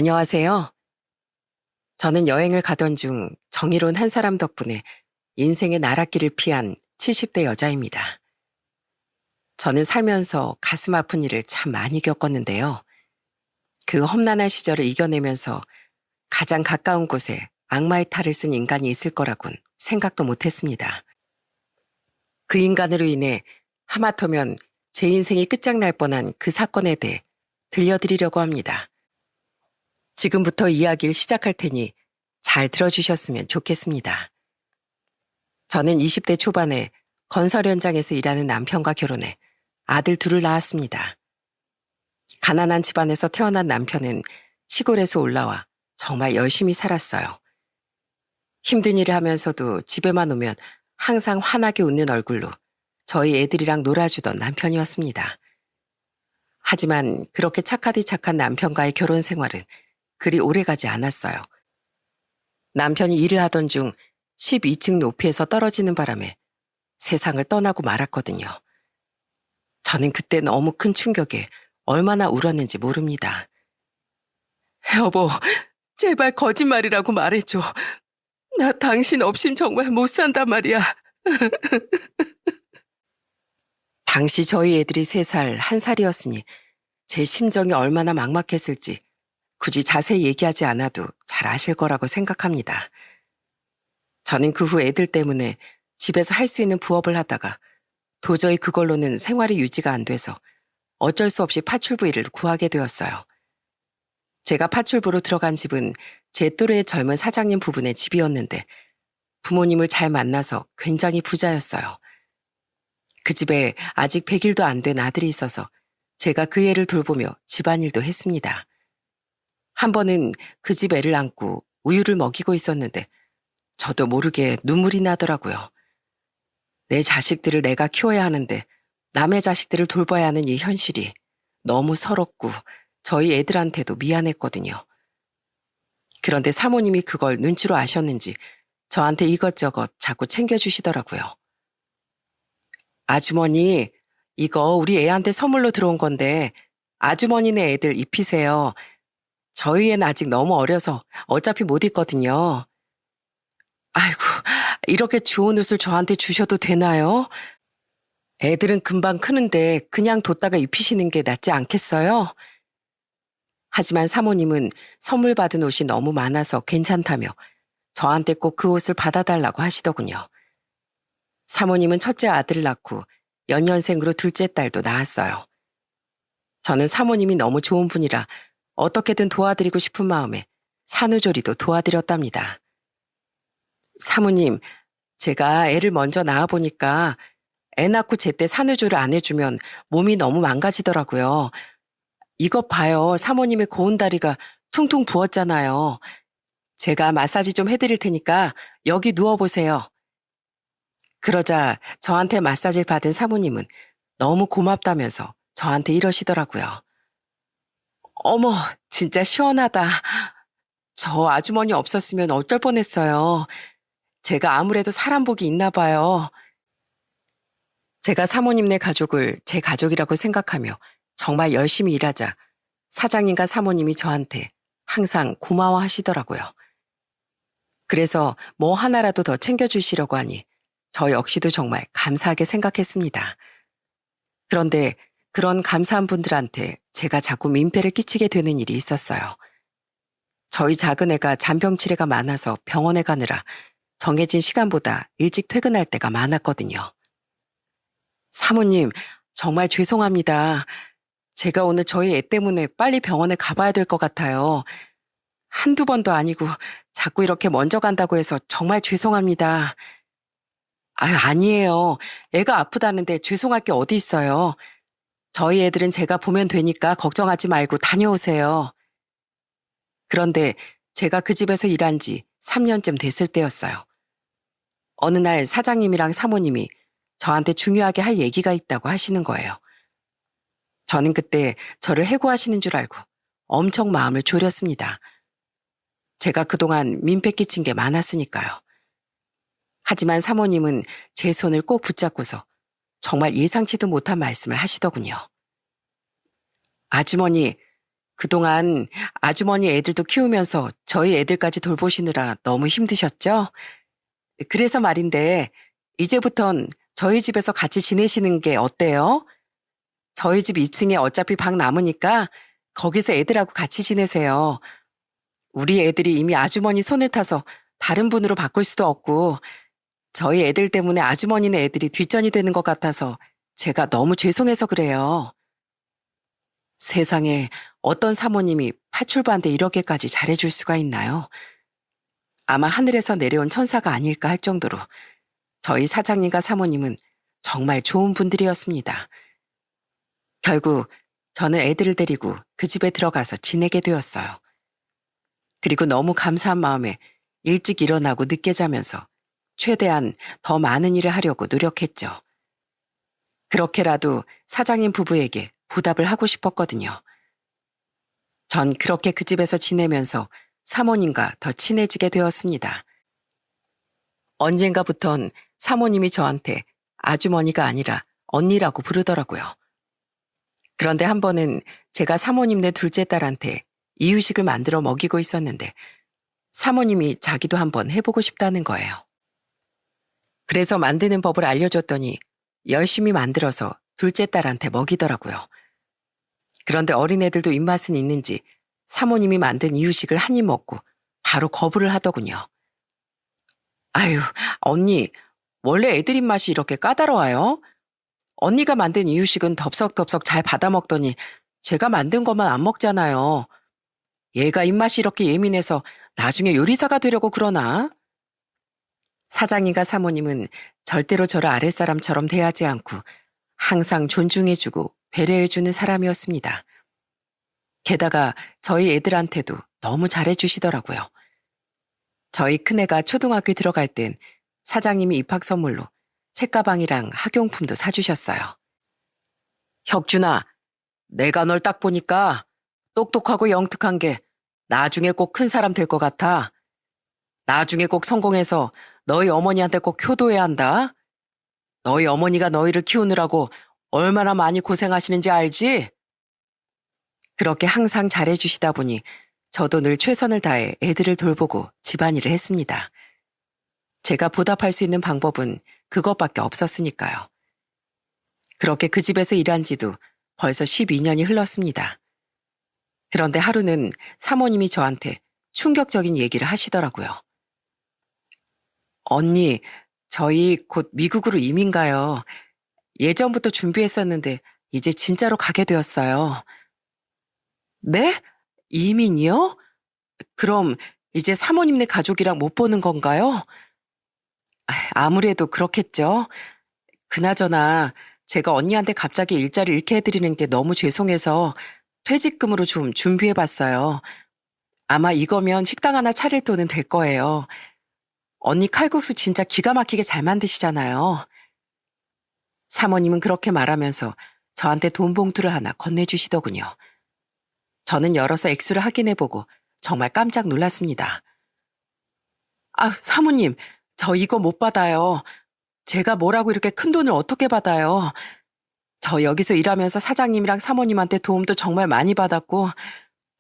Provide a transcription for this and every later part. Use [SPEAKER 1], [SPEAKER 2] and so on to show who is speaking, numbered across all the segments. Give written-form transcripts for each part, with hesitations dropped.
[SPEAKER 1] 안녕하세요. 저는 여행을 가던 중 정의로운 한 사람 덕분에 인생의 나랏길을 피한 70대 여자입니다. 저는 살면서 가슴 아픈 일을 참 많이 겪었는데요. 그 험난한 시절을 이겨내면서 가장 가까운 곳에 악마의 탈을 쓴 인간이 있을 거라곤 생각도 못했습니다. 그 인간으로 인해 하마터면 제 인생이 끝장날 뻔한 그 사건에 대해 들려드리려고 합니다. 지금부터 이야기를 시작할 테니 잘 들어주셨으면 좋겠습니다. 저는 20대 초반에 건설 현장에서 일하는 남편과 결혼해 아들 둘을 낳았습니다. 가난한 집안에서 태어난 남편은 시골에서 올라와 정말 열심히 살았어요. 힘든 일을 하면서도 집에만 오면 항상 환하게 웃는 얼굴로 저희 애들이랑 놀아주던 남편이었습니다. 하지만 그렇게 착하디 착한 남편과의 결혼 생활은 그리 오래가지 않았어요. 남편이 일을 하던 중 12층 높이에서 떨어지는 바람에 세상을 떠나고 말았거든요. 저는 그때 너무 큰 충격에 얼마나 울었는지 모릅니다. 여보, 제발 거짓말이라고 말해줘. 나 당신 없임 정말 못 산단 말이야. 당시 저희 애들이 3살, 1살이었으니 제 심정이 얼마나 막막했을지 굳이 자세히 얘기하지 않아도 잘 아실 거라고 생각합니다. 저는 그 후 애들 때문에 집에서 할 수 있는 부업을 하다가 도저히 그걸로는 생활이 유지가 안 돼서 어쩔 수 없이 파출부 일을 구하게 되었어요. 제가 파출부로 들어간 집은 제 또래의 젊은 사장님 부부네 집이었는데 부모님을 잘 만나서 굉장히 부자였어요. 그 집에 아직 100일도 안 된 아들이 있어서 제가 그 애를 돌보며 집안일도 했습니다. 한 번은 그 집 애를 안고 우유를 먹이고 있었는데 저도 모르게 눈물이 나더라고요. 내 자식들을 내가 키워야 하는데 남의 자식들을 돌봐야 하는 이 현실이 너무 서럽고 저희 애들한테도 미안했거든요. 그런데 사모님이 그걸 눈치로 아셨는지 저한테 이것저것 자꾸 챙겨주시더라고요. 아주머니, 이거 우리 애한테 선물로 들어온 건데 아주머니네 애들 입히세요. 저희 애는 아직 너무 어려서 어차피 못 입거든요. 아이고, 이렇게 좋은 옷을 저한테 주셔도 되나요? 애들은 금방 크는데 그냥 뒀다가 입히시는 게 낫지 않겠어요? 하지만 사모님은 선물 받은 옷이 너무 많아서 괜찮다며 저한테 꼭 그 옷을 받아달라고 하시더군요. 사모님은 첫째 아들을 낳고 연년생으로 둘째 딸도 낳았어요. 저는 사모님이 너무 좋은 분이라 어떻게든 도와드리고 싶은 마음에 산후조리도 도와드렸답니다. 사모님, 제가 애를 먼저 낳아보니까 애 낳고 제때 산후조리 안 해주면 몸이 너무 망가지더라고요. 이것 봐요. 사모님의 고운 다리가 퉁퉁 부었잖아요. 제가 마사지 좀 해드릴 테니까 여기 누워보세요. 그러자 저한테 마사지를 받은 사모님은 너무 고맙다면서 저한테 이러시더라고요. 어머, 진짜 시원하다. 저 아주머니 없었으면 어쩔 뻔했어요. 제가 아무래도 사람 복이 있나 봐요. 제가 사모님네 가족을 제 가족이라고 생각하며 정말 열심히 일하자 사장님과 사모님이 저한테 항상 고마워하시더라고요. 그래서 뭐 하나라도 더 챙겨주시려고 하니 저 역시도 정말 감사하게 생각했습니다. 그런데 그런 감사한 분들한테 제가 자꾸 민폐를 끼치게 되는 일이 있었어요. 저희 작은 애가 잔병 치레가 많아서 병원에 가느라 정해진 시간보다 일찍 퇴근할 때가 많았거든요. 사모님, 정말 죄송합니다. 제가 오늘 저희 애 때문에 빨리 병원에 가봐야 될 것 같아요. 한두 번도 아니고 자꾸 이렇게 먼저 간다고 해서 정말 죄송합니다. 아유, 아니에요. 애가 아프다는데 죄송할 게 어디 있어요. 저희 애들은 제가 보면 되니까 걱정하지 말고 다녀오세요. 그런데 제가 그 집에서 일한 지 3년쯤 됐을 때였어요. 어느 날 사장님이랑 사모님이 저한테 중요하게 할 얘기가 있다고 하시는 거예요. 저는 그때 저를 해고하시는 줄 알고 엄청 마음을 졸였습니다. 제가 그동안 민폐 끼친 게 많았으니까요. 하지만 사모님은 제 손을 꼭 붙잡고서 정말 예상치도 못한 말씀을 하시더군요. 아주머니, 그동안 아주머니 애들도 키우면서 저희 애들까지 돌보시느라 너무 힘드셨죠? 그래서 말인데, 이제부턴 저희 집에서 같이 지내시는 게 어때요? 저희 집 2층에 어차피 방 남으니까 거기서 애들하고 같이 지내세요. 우리 애들이 이미 아주머니 손을 타서 다른 분으로 바꿀 수도 없고, 저희 애들 때문에 아주머니네 애들이 뒷전이 되는 것 같아서 제가 너무 죄송해서 그래요. 세상에 어떤 사모님이 파출부한테 이렇게까지 잘해줄 수가 있나요? 아마 하늘에서 내려온 천사가 아닐까 할 정도로 저희 사장님과 사모님은 정말 좋은 분들이었습니다. 결국 저는 애들을 데리고 그 집에 들어가서 지내게 되었어요. 그리고 너무 감사한 마음에 일찍 일어나고 늦게 자면서 최대한 더 많은 일을 하려고 노력했죠. 그렇게라도 사장님 부부에게 보답을 하고 싶었거든요. 전 그렇게 그 집에서 지내면서 사모님과 더 친해지게 되었습니다. 언젠가부턴 사모님이 저한테 아주머니가 아니라 언니라고 부르더라고요. 그런데 한 번은 제가 사모님네 둘째 딸한테 이유식을 만들어 먹이고 있었는데 사모님이 자기도 한번 해보고 싶다는 거예요. 그래서 만드는 법을 알려줬더니 열심히 만들어서 둘째 딸한테 먹이더라고요. 그런데 어린애들도 입맛은 있는지 사모님이 만든 이유식을 한 입 먹고 바로 거부를 하더군요. 아유, 언니, 원래 애들 입맛이 이렇게 까다로워요? 언니가 만든 이유식은 덥석덥석 잘 받아먹더니 제가 만든 것만 안 먹잖아요. 얘가 입맛이 이렇게 예민해서 나중에 요리사가 되려고 그러나? 사장님과 사모님은 절대로 저를 아랫사람처럼 대하지 않고 항상 존중해주고 배려해주는 사람이었습니다. 게다가 저희 애들한테도 너무 잘해주시더라고요. 저희 큰애가 초등학교에 들어갈 땐 사장님이 입학 선물로 책가방이랑 학용품도 사주셨어요. 혁준아, 내가 널 딱 보니까 똑똑하고 영특한 게 나중에 꼭 큰 사람 될 것 같아. 나중에 꼭 성공해서 너희 어머니한테 꼭 효도해야 한다. 너희 어머니가 너희를 키우느라고 얼마나 많이 고생하시는지 알지? 그렇게 항상 잘해주시다 보니 저도 늘 최선을 다해 애들을 돌보고 집안일을 했습니다. 제가 보답할 수 있는 방법은 그것밖에 없었으니까요. 그렇게 그 집에서 일한 지도 벌써 12년이 흘렀습니다. 그런데 하루는 사모님이 저한테 충격적인 얘기를 하시더라고요. 언니, 저희 곧 미국으로 이민 가요. 예전부터 준비했었는데 이제 진짜로 가게 되었어요. 네? 이민이요? 그럼 이제 사모님네 가족이랑 못 보는 건가요? 아무래도 그렇겠죠. 그나저나 제가 언니한테 갑자기 일자리 잃게 해드리는 게 너무 죄송해서 퇴직금으로 좀 준비해봤어요. 아마 이거면 식당 하나 차릴 돈은 될 거예요. 언니 칼국수 진짜 기가 막히게 잘 만드시잖아요. 사모님은 그렇게 말하면서 저한테 돈 봉투를 하나 건네주시더군요. 저는 열어서 액수를 확인해보고 정말 깜짝 놀랐습니다. 아, 사모님, 저 이거 못 받아요. 제가 뭐라고 이렇게 큰 돈을 어떻게 받아요? 저 여기서 일하면서 사장님이랑 사모님한테 도움도 정말 많이 받았고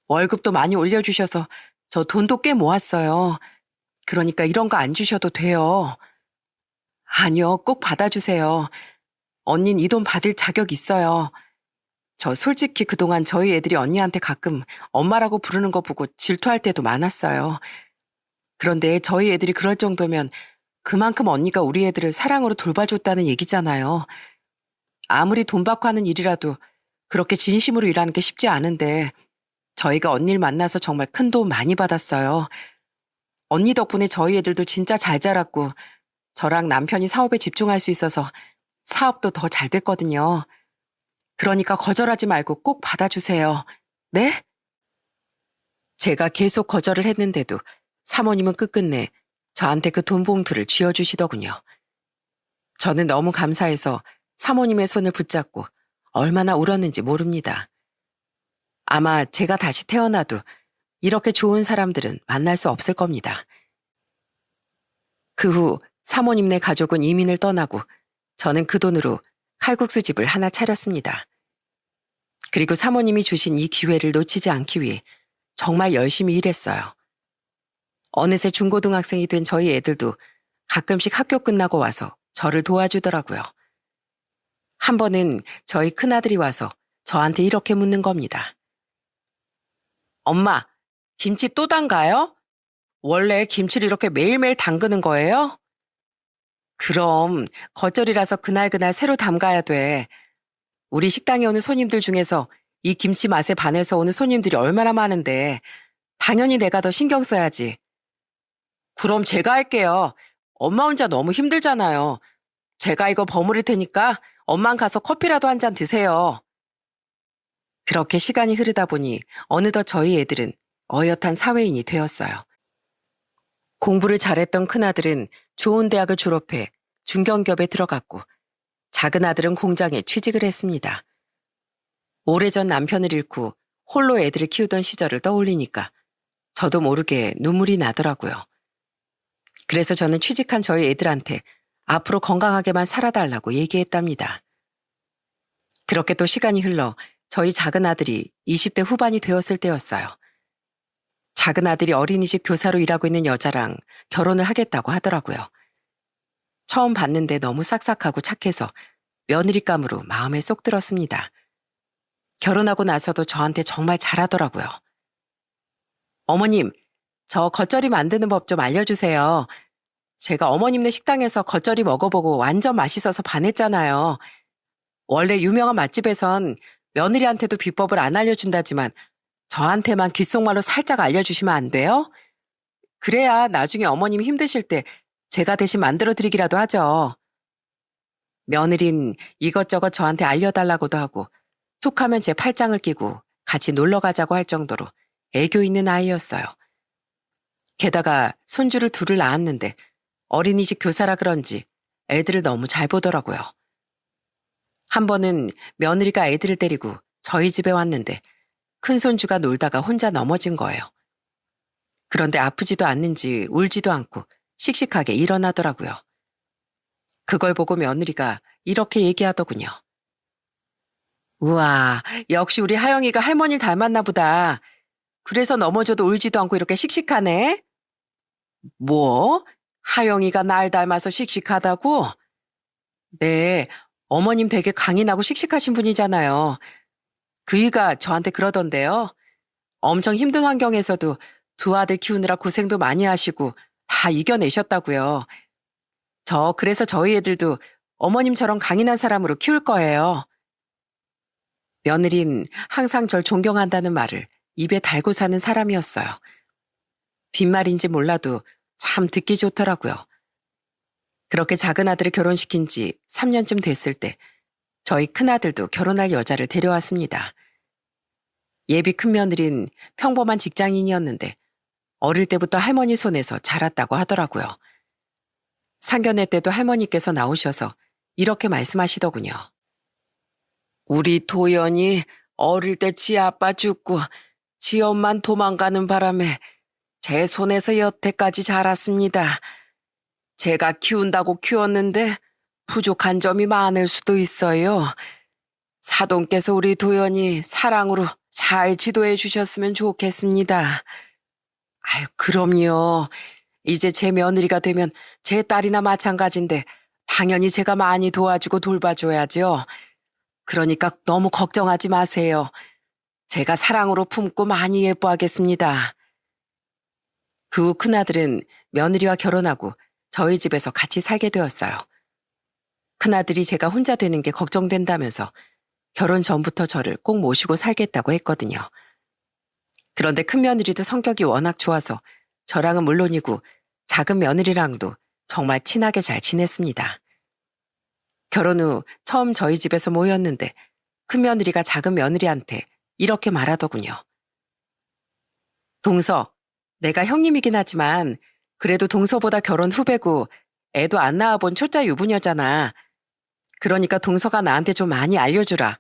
[SPEAKER 1] 월급도 많이 올려주셔서 저 돈도 꽤 모았어요. 그러니까 이런 거 안 주셔도 돼요. 아니요, 꼭 받아주세요. 언닌 이 돈 받을 자격 있어요. 저 솔직히 그동안 저희 애들이 언니한테 가끔 엄마라고 부르는 거 보고 질투할 때도 많았어요. 그런데 저희 애들이 그럴 정도면 그만큼 언니가 우리 애들을 사랑으로 돌봐줬다는 얘기잖아요. 아무리 돈 받고 하는 일이라도 그렇게 진심으로 일하는 게 쉽지 않은데 저희가 언니를 만나서 정말 큰 도움 많이 받았어요. 언니 덕분에 저희 애들도 진짜 잘 자랐고 저랑 남편이 사업에 집중할 수 있어서 사업도 더 잘 됐거든요. 그러니까 거절하지 말고 꼭 받아주세요. 네? 제가 계속 거절을 했는데도 사모님은 끝끝내 저한테 그 돈 봉투를 쥐어주시더군요. 저는 너무 감사해서 사모님의 손을 붙잡고 얼마나 울었는지 모릅니다. 아마 제가 다시 태어나도 이렇게 좋은 사람들은 만날 수 없을 겁니다. 그 후 사모님네 가족은 이민을 떠나고 저는 그 돈으로 칼국수 집을 하나 차렸습니다. 그리고 사모님이 주신 이 기회를 놓치지 않기 위해 정말 열심히 일했어요. 어느새 중고등학생이 된 저희 애들도 가끔씩 학교 끝나고 와서 저를 도와주더라고요. 한 번은 저희 큰아들이 와서 저한테 이렇게 묻는 겁니다. 엄마, 김치 또 담가요? 원래 김치를 이렇게 매일매일 담그는 거예요? 그럼 겉절이라서 그날그날 새로 담가야 돼. 우리 식당에 오는 손님들 중에서 이 김치 맛에 반해서 오는 손님들이 얼마나 많은데 당연히 내가 더 신경 써야지. 그럼 제가 할게요. 엄마 혼자 너무 힘들잖아요. 제가 이거 버무릴 테니까 엄만 가서 커피라도 한 잔 드세요. 그렇게 시간이 흐르다 보니 어느덧 저희 애들은 어엿한 사회인이 되었어요. 공부를 잘했던 큰아들은 좋은 대학을 졸업해 중견기업에 들어갔고 작은 아들은 공장에 취직을 했습니다. 오래전 남편을 잃고 홀로 애들을 키우던 시절을 떠올리니까 저도 모르게 눈물이 나더라고요. 그래서 저는 취직한 저희 애들한테 앞으로 건강하게만 살아달라고 얘기했답니다. 그렇게 또 시간이 흘러 저희 작은 아들이 20대 후반이 되었을 때였어요. 작은 아들이 어린이집 교사로 일하고 있는 여자랑 결혼을 하겠다고 하더라고요. 처음 봤는데 너무 싹싹하고 착해서 며느리감으로 마음에 쏙 들었습니다. 결혼하고 나서도 저한테 정말 잘하더라고요. 어머님, 저 겉절이 만드는 법 좀 알려주세요. 제가 어머님네 식당에서 겉절이 먹어보고 완전 맛있어서 반했잖아요. 원래 유명한 맛집에선 며느리한테도 비법을 안 알려준다지만 저한테만 귓속말로 살짝 알려주시면 안 돼요? 그래야 나중에 어머님이 힘드실 때 제가 대신 만들어드리기라도 하죠. 며느린 이것저것 저한테 알려달라고도 하고 툭 하면 제 팔짱을 끼고 같이 놀러 가자고 할 정도로 애교 있는 아이였어요. 게다가 손주를 둘을 낳았는데 어린이집 교사라 그런지 애들을 너무 잘 보더라고요. 한 번은 며느리가 애들을 데리고 저희 집에 왔는데 큰 손주가 놀다가 혼자 넘어진 거예요. 그런데 아프지도 않는지 울지도 않고 씩씩하게 일어나더라고요. 그걸 보고 며느리가 이렇게 얘기하더군요. 우와, 역시 우리 하영이가 할머니를 닮았나 보다. 그래서 넘어져도 울지도 않고 이렇게 씩씩하네. 뭐? 하영이가 날 닮아서 씩씩하다고? 네, 어머님 되게 강인하고 씩씩하신 분이잖아요. 그이가 저한테 그러던데요. 엄청 힘든 환경에서도 두 아들 키우느라 고생도 많이 하시고 다 이겨내셨다고요. 그래서 저희 애들도 어머님처럼 강인한 사람으로 키울 거예요. 며느린 항상 절 존경한다는 말을 입에 달고 사는 사람이었어요. 빈말인지 몰라도 참 듣기 좋더라고요. 그렇게 작은 아들을 결혼시킨 지 3년쯤 됐을 때 저희 큰아들도 결혼할 여자를 데려왔습니다. 예비 큰며느린 평범한 직장인이었는데 어릴 때부터 할머니 손에서 자랐다고 하더라고요. 상견례 때도 할머니께서 나오셔서 이렇게 말씀하시더군요. 우리 도연이 어릴 때 지 아빠 죽고 지 엄만 도망가는 바람에 제 손에서 여태까지 자랐습니다. 제가 키운다고 키웠는데 부족한 점이 많을 수도 있어요. 사돈께서 우리 도연이 사랑으로 잘 지도해 주셨으면 좋겠습니다. 아유, 그럼요. 이제 제 며느리가 되면 제 딸이나 마찬가지인데 당연히 제가 많이 도와주고 돌봐줘야죠. 그러니까 너무 걱정하지 마세요. 제가 사랑으로 품고 많이 예뻐하겠습니다. 그 후 큰아들은 며느리와 결혼하고 저희 집에서 같이 살게 되었어요. 큰아들이 제가 혼자 되는 게 걱정된다면서 결혼 전부터 저를 꼭 모시고 살겠다고 했거든요. 그런데 큰며느리도 성격이 워낙 좋아서 저랑은 물론이고 작은 며느리랑도 정말 친하게 잘 지냈습니다. 결혼 후 처음 저희 집에서 모였는데 큰며느리가 작은 며느리한테 이렇게 말하더군요. 동서, 내가 형님이긴 하지만 그래도 동서보다 결혼 후배고 애도 안 낳아본 초짜 유부녀잖아. 그러니까 동서가 나한테 좀 많이 알려주라.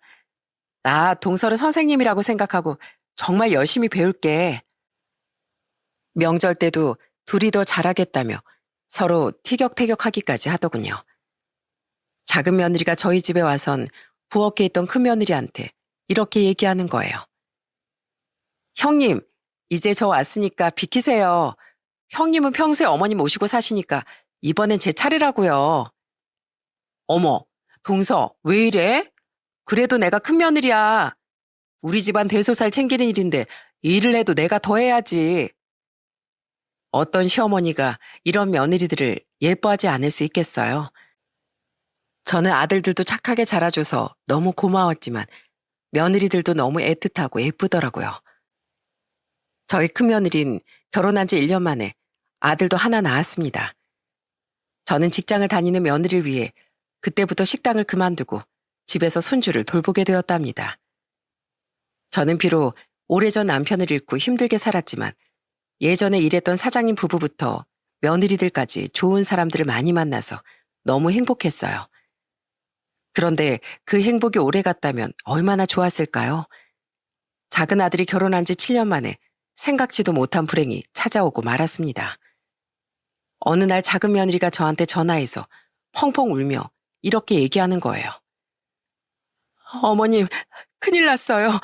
[SPEAKER 1] 나 동서를 선생님이라고 생각하고 정말 열심히 배울게. 명절 때도 둘이 더 잘하겠다며 서로 티격태격하기까지 하더군요. 작은 며느리가 저희 집에 와선 부엌에 있던 큰 며느리한테 이렇게 얘기하는 거예요. 형님, 이제 저 왔으니까 비키세요. 형님은 평소에 어머님 모시고 사시니까 이번엔 제 차례라고요. 어머, 동서, 왜 이래? 그래도 내가 큰 며느리야. 우리 집안 대소살 챙기는 일인데 일을 해도 내가 더 해야지. 어떤 시어머니가 이런 며느리들을 예뻐하지 않을 수 있겠어요? 저는 아들들도 착하게 자라줘서 너무 고마웠지만 며느리들도 너무 애틋하고 예쁘더라고요. 저희 큰며느린 결혼한 지 1년 만에 아들도 하나 낳았습니다. 저는 직장을 다니는 며느리를 위해 그때부터 식당을 그만두고 집에서 손주를 돌보게 되었답니다. 저는 비록 오래전 남편을 잃고 힘들게 살았지만 예전에 일했던 사장님 부부부터 며느리들까지 좋은 사람들을 많이 만나서 너무 행복했어요. 그런데 그 행복이 오래 갔다면 얼마나 좋았을까요? 작은 아들이 결혼한 지 7년 만에 생각지도 못한 불행이 찾아오고 말았습니다. 어느 날 작은 며느리가 저한테 전화해서 펑펑 울며 이렇게 얘기하는 거예요. 어머님, 큰일 났어요.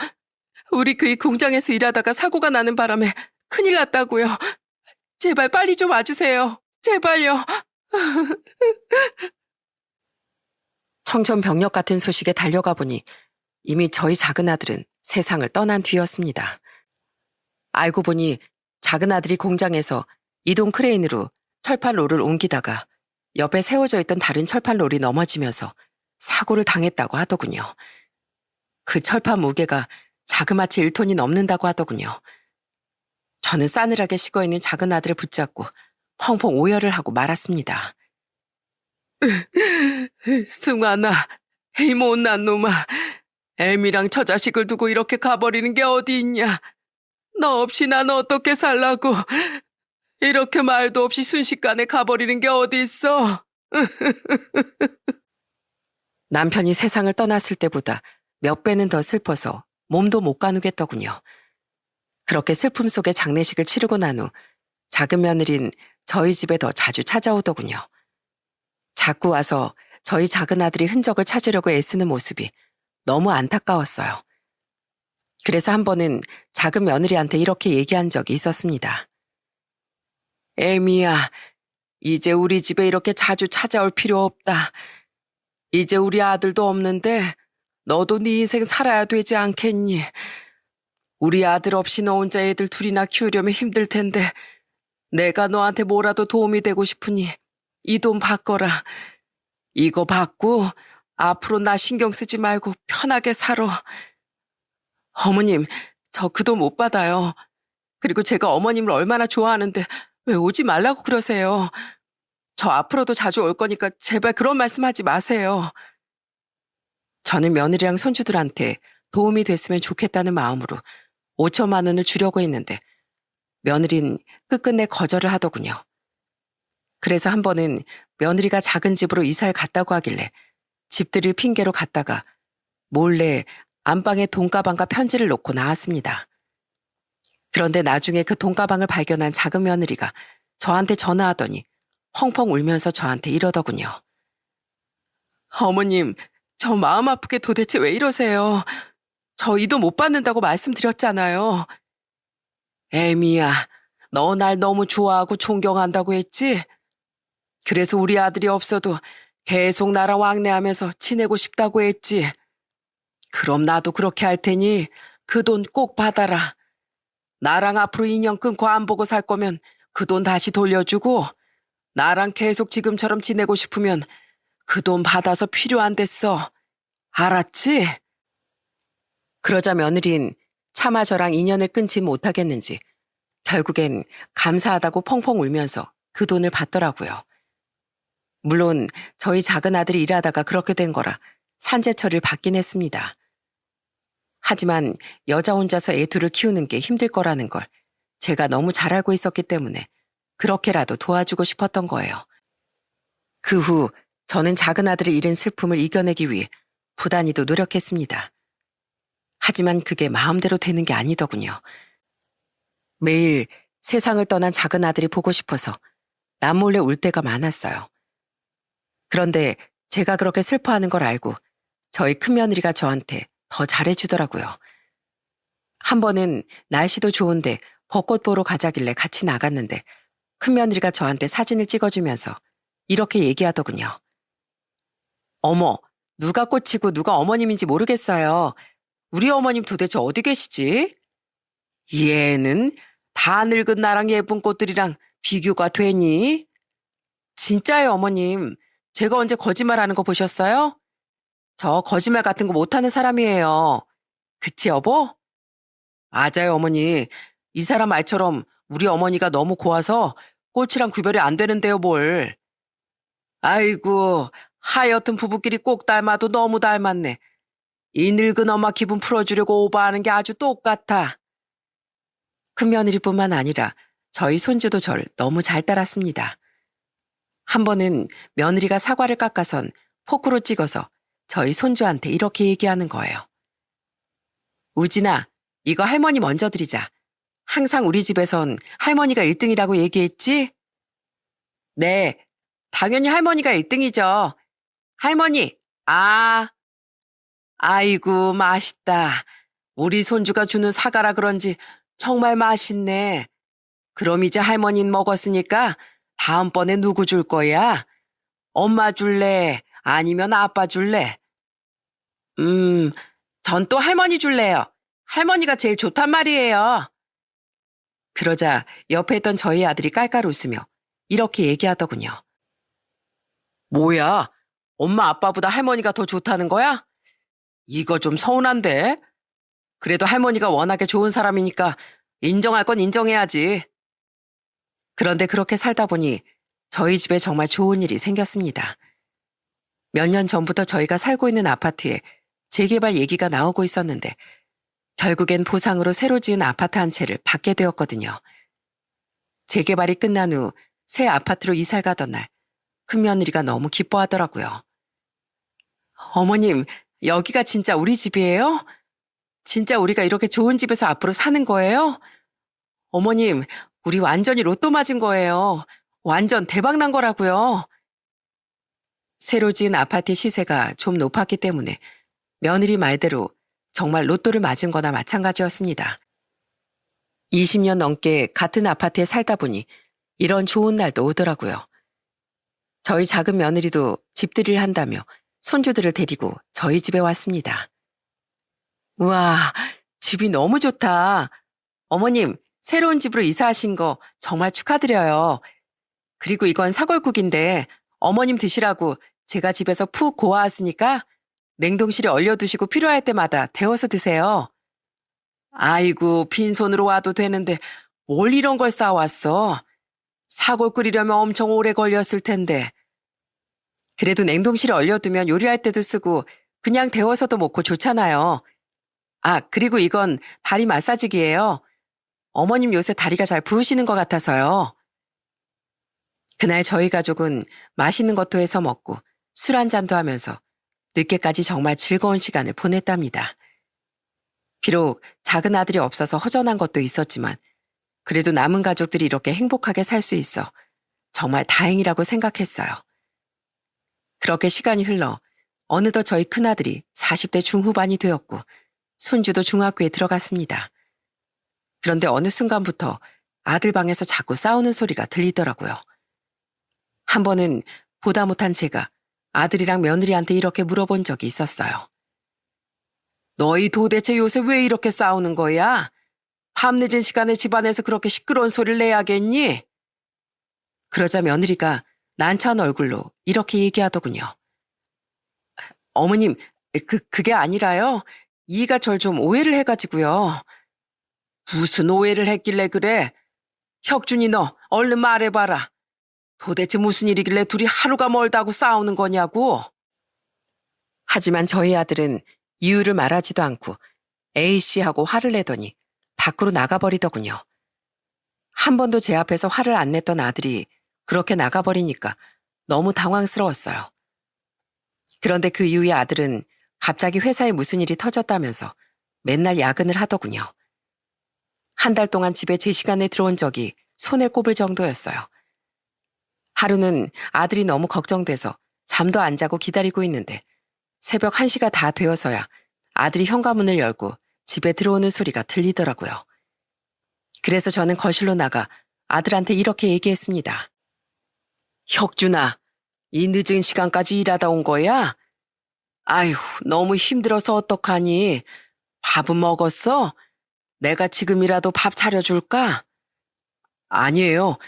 [SPEAKER 1] 우리 그 공장에서 일하다가 사고가 나는 바람에 큰일 났다고요. 제발 빨리 좀 와주세요. 제발요. 청천벽력 같은 소식에 달려가 보니 이미 저희 작은 아들은 세상을 떠난 뒤였습니다. 알고 보니 작은 아들이 공장에서 이동 크레인으로 철판롤을 옮기다가 옆에 세워져 있던 다른 철판롤이 넘어지면서 사고를 당했다고 하더군요. 그 철판 무게가 자그마치 1톤이 넘는다고 하더군요. 저는 싸늘하게 식어있는 작은 아들을 붙잡고 펑펑 오열을 하고 말았습니다. 승환아, 이 못난 놈아. 애미랑 처자식을 두고 이렇게 가버리는 게 어디 있냐. 너 없이 난 어떻게 살라고. 이렇게 말도 없이 순식간에 가버리는 게 어디 있어. 남편이 세상을 떠났을 때보다 몇 배는 더 슬퍼서 몸도 못 가누겠더군요. 그렇게 슬픔 속에 장례식을 치르고 난 후 작은 며느린 저희 집에 더 자주 찾아오더군요. 자꾸 와서 저희 작은 아들이 흔적을 찾으려고 애쓰는 모습이 너무 안타까웠어요. 그래서 한 번은 작은 며느리한테 이렇게 얘기한 적이 있었습니다. 애미야, 이제 우리 집에 이렇게 자주 찾아올 필요 없다. 이제 우리 아들도 없는데 너도 네 인생 살아야 되지 않겠니? 우리 아들 없이 너 혼자 애들 둘이나 키우려면 힘들 텐데 내가 너한테 뭐라도 도움이 되고 싶으니 이 돈 받거라. 이거 받고 앞으로 나 신경 쓰지 말고 편하게 살아. 어머님, 저 그 돈 못 받아요. 그리고 제가 어머님을 얼마나 좋아하는데 왜 오지 말라고 그러세요. 저 앞으로도 자주 올 거니까 제발 그런 말씀하지 마세요. 저는 며느리랑 손주들한테 도움이 됐으면 좋겠다는 마음으로 5천만 원을 주려고 했는데 며느린 끝끝내 거절을 하더군요. 그래서 한 번은 며느리가 작은 집으로 이사를 갔다고 하길래 집들일 핑계로 갔다가 몰래 안방에 돈가방과 편지를 놓고 나왔습니다. 그런데 나중에 그 돈가방을 발견한 작은 며느리가 저한테 전화하더니 펑펑 울면서 저한테 이러더군요. 어머님, 저 마음 아프게 도대체 왜 이러세요? 저 이 돈 못 받는다고 말씀드렸잖아요. 애미야, 너 날 너무 좋아하고 존경한다고 했지? 그래서 우리 아들이 없어도 계속 나랑 왕래하면서 지내고 싶다고 했지. 그럼 나도 그렇게 할 테니 그 돈 꼭 받아라. 나랑 앞으로 인연 끊고 안 보고 살 거면 그 돈 다시 돌려주고 나랑 계속 지금처럼 지내고 싶으면 그 돈 받아서 필요한 데 써. 알았지? 그러자 며느린 차마 저랑 인연을 끊지 못하겠는지 결국엔 감사하다고 펑펑 울면서 그 돈을 받더라고요. 물론 저희 작은 아들이 일하다가 그렇게 된 거라 산재 처리를 받긴 했습니다. 하지만 여자 혼자서 애 둘을 키우는 게 힘들 거라는 걸 제가 너무 잘 알고 있었기 때문에 그렇게라도 도와주고 싶었던 거예요. 그 후 저는 작은 아들을 잃은 슬픔을 이겨내기 위해 부단히도 노력했습니다. 하지만 그게 마음대로 되는 게 아니더군요. 매일 세상을 떠난 작은 아들이 보고 싶어서 남몰래 울 때가 많았어요. 그런데 제가 그렇게 슬퍼하는 걸 알고 저희 큰며느리가 저한테 더 잘해주더라고요. 한 번은 날씨도 좋은데 벚꽃 보러 가자길래 같이 나갔는데 큰며느리가 저한테 사진을 찍어주면서 이렇게 얘기하더군요. 어머, 누가 꽃이고 누가 어머님인지 모르겠어요. 우리 어머님 도대체 어디 계시지? 얘는 다 늙은 나랑 예쁜 꽃들이랑 비교가 되니? 진짜요, 어머님. 제가 언제 거짓말하는 거 보셨어요? 저 거짓말 같은 거 못하는 사람이에요. 그치, 여보? 맞아요, 어머니. 이 사람 말처럼 우리 어머니가 너무 고와서 꽃이랑 구별이 안 되는데요, 뭘. 아이고, 하여튼 부부끼리 꼭 닮아도 너무 닮았네. 이 늙은 엄마 기분 풀어주려고 오버하는 게 아주 똑같아. 큰며느리뿐만 아니라 저희 손주도 저를 너무 잘 따랐습니다. 한 번은 며느리가 사과를 깎아선 포크로 찍어서 저희 손주한테 이렇게 얘기하는 거예요. 우진아, 이거 할머니 먼저 드리자. 항상 우리 집에선 할머니가 1등이라고 얘기했지? 네, 당연히 할머니가 1등이죠. 할머니, 아이고, 맛있다. 우리 손주가 주는 사과라 그런지 정말 맛있네. 그럼 이제 할머니는 먹었으니까 다음번에 누구 줄 거야? 엄마 줄래? 아니면 아빠 줄래? 전 또 할머니 줄래요. 할머니가 제일 좋단 말이에요. 그러자 옆에 있던 저희 아들이 깔깔 웃으며 이렇게 얘기하더군요. 뭐야? 엄마 아빠보다 할머니가 더 좋다는 거야? 이거 좀 서운한데? 그래도 할머니가 워낙에 좋은 사람이니까 인정할 건 인정해야지. 그런데 그렇게 살다 보니 저희 집에 정말 좋은 일이 생겼습니다. 몇 년 전부터 저희가 살고 있는 아파트에 재개발 얘기가 나오고 있었는데 결국엔 보상으로 새로 지은 아파트 한 채를 받게 되었거든요. 재개발이 끝난 후 새 아파트로 이사를 가던 날 큰며느리가 너무 기뻐하더라고요. 어머님, 여기가 진짜 우리 집이에요? 진짜 우리가 이렇게 좋은 집에서 앞으로 사는 거예요? 어머님, 우리 완전히 로또 맞은 거예요. 완전 대박 난 거라고요. 새로 지은 아파트의 시세가 좀 높았기 때문에 며느리 말대로 정말 로또를 맞은 거나 마찬가지였습니다. 20년 넘게 같은 아파트에 살다 보니 이런 좋은 날도 오더라고요. 저희 작은 며느리도 집들이를 한다며 손주들을 데리고 저희 집에 왔습니다. 우와, 집이 너무 좋다. 어머님, 새로운 집으로 이사하신 거 정말 축하드려요. 그리고 이건 사골국인데 어머님 드시라고 제가 집에서 푹 고아왔으니까 냉동실에 얼려두시고 필요할 때마다 데워서 드세요. 아이고, 빈손으로 와도 되는데 뭘 이런 걸 싸왔어? 사골 끓이려면 엄청 오래 걸렸을 텐데. 그래도 냉동실에 얼려두면 요리할 때도 쓰고 그냥 데워서도 먹고 좋잖아요. 그리고 이건 다리 마사지기예요. 어머님 요새 다리가 잘 부으시는 것 같아서요. 그날 저희 가족은 맛있는 것도 해서 먹고 술 한 잔도 하면서 늦게까지 정말 즐거운 시간을 보냈답니다. 비록 작은 아들이 없어서 허전한 것도 있었지만 그래도 남은 가족들이 이렇게 행복하게 살 수 있어 정말 다행이라고 생각했어요. 그렇게 시간이 흘러 어느덧 저희 큰아들이 40대 중후반이 되었고 손주도 중학교에 들어갔습니다. 그런데 어느 순간부터 아들 방에서 자꾸 싸우는 소리가 들리더라고요. 한 번은 보다 못한 제가 아들이랑 며느리한테 이렇게 물어본 적이 있었어요. 너희 도대체 요새 왜 이렇게 싸우는 거야? 밤늦은 시간에 집안에서 그렇게 시끄러운 소리를 내야겠니? 그러자 며느리가 난처한 얼굴로 이렇게 얘기하더군요. 어머님, 그게 아니라요. 이가 절 좀 오해를 해가지고요. 무슨 오해를 했길래 그래? 혁준이 너 얼른 말해봐라. 도대체 무슨 일이길래 둘이 하루가 멀다고 싸우는 거냐고. 하지만 저희 아들은 이유를 말하지도 않고 A씨하고 화를 내더니 밖으로 나가버리더군요. 한 번도 제 앞에서 화를 안 냈던 아들이 그렇게 나가버리니까 너무 당황스러웠어요. 그런데 그 이후에 아들은 갑자기 회사에 무슨 일이 터졌다면서 맨날 야근을 하더군요. 한 달 동안 집에 제 시간에 들어온 적이 손에 꼽을 정도였어요. 하루는 아들이 너무 걱정돼서 잠도 안 자고 기다리고 있는데 새벽 1시가 다 되어서야 아들이 현관문을 열고 집에 들어오는 소리가 들리더라고요. 그래서 저는 거실로 나가 아들한테 이렇게 얘기했습니다. 혁준아, 이 늦은 시간까지 일하다 온 거야? 아휴, 너무 힘들어서 어떡하니? 밥은 먹었어? 내가 지금이라도 밥 차려줄까? 아니에요.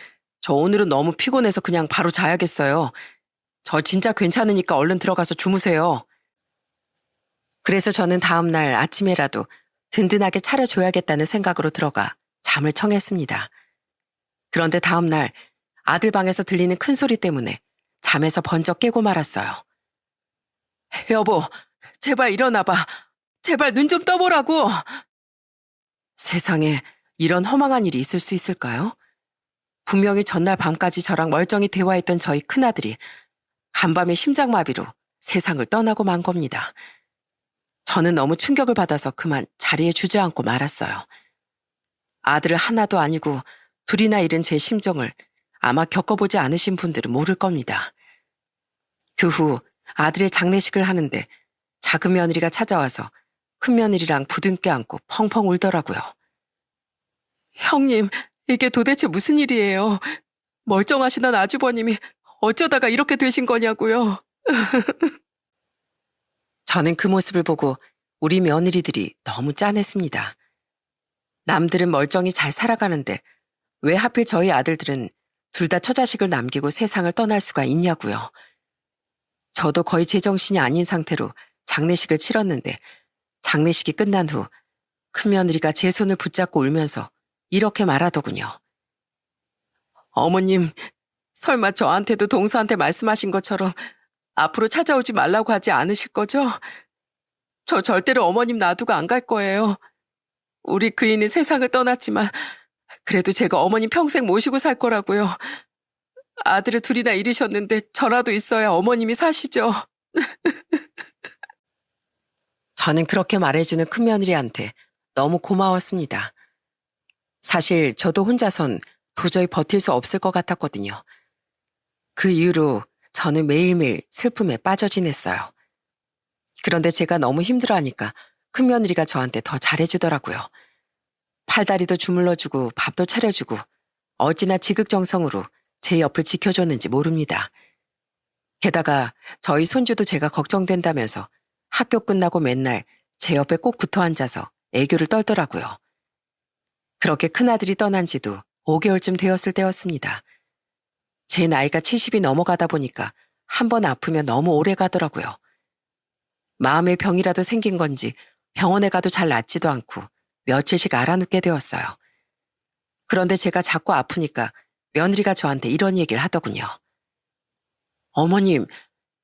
[SPEAKER 1] 저 오늘은 너무 피곤해서 그냥 바로 자야겠어요. 저 진짜 괜찮으니까 얼른 들어가서 주무세요. 그래서 저는 다음날 아침에라도 든든하게 차려줘야겠다는 생각으로 들어가 잠을 청했습니다. 그런데 다음날 아들 방에서 들리는 큰 소리 때문에 잠에서 번쩍 깨고 말았어요. 여보, 제발 일어나봐. 제발 눈 좀 떠보라고. 세상에 이런 허망한 일이 있을 수 있을까요? 분명히 전날 밤까지 저랑 멀쩡히 대화했던 저희 큰아들이 간밤에 심장마비로 세상을 떠나고 만 겁니다. 저는 너무 충격을 받아서 그만 자리에 주저앉고 말았어요. 아들을 하나도 아니고 둘이나 잃은 제 심정을 아마 겪어보지 않으신 분들은 모를 겁니다. 그 후 아들의 장례식을 하는데 작은 며느리가 찾아와서 큰 며느리랑 부둥켜 안고 펑펑 울더라고요. 형님, 이게 도대체 무슨 일이에요? 멀쩡하시던 아주버님이 어쩌다가 이렇게 되신 거냐고요. 저는 그 모습을 보고 우리 며느리들이 너무 짠했습니다. 남들은 멀쩡히 잘 살아가는데 왜 하필 저희 아들들은 둘 다 처자식을 남기고 세상을 떠날 수가 있냐고요. 저도 거의 제정신이 아닌 상태로 장례식을 치렀는데 장례식이 끝난 후 큰며느리가 제 손을 붙잡고 울면서 이렇게 말하더군요. 어머님, 설마 저한테도 동서한테 말씀하신 것처럼 앞으로 찾아오지 말라고 하지 않으실 거죠? 저 절대로 어머님 놔두고 안 갈 거예요. 우리 그이는 세상을 떠났지만 그래도 제가 어머님 평생 모시고 살 거라고요. 아들을 둘이나 잃으셨는데 저라도 있어야 어머님이 사시죠. 저는 그렇게 말해주는 큰며느리한테 너무 고마웠습니다. 사실 저도 혼자선 도저히 버틸 수 없을 것 같았거든요. 그 이후로 저는 매일매일 슬픔에 빠져 지냈어요. 그런데 제가 너무 힘들어하니까 큰며느리가 저한테 더 잘해주더라고요. 팔다리도 주물러주고 밥도 차려주고 어찌나 지극정성으로 제 옆을 지켜줬는지 모릅니다. 게다가 저희 손주도 제가 걱정된다면서 학교 끝나고 맨날 제 옆에 꼭 붙어 앉아서 애교를 떨더라고요. 그렇게 큰아들이 떠난 지도 5개월쯤 되었을 때였습니다. 제 나이가 70이 넘어가다 보니까 한 번 아프면 너무 오래 가더라고요. 마음의 병이라도 생긴 건지 병원에 가도 잘 낫지도 않고 며칠씩 알아눕게 되었어요. 그런데 제가 자꾸 아프니까 며느리가 저한테 이런 얘기를 하더군요. 어머님,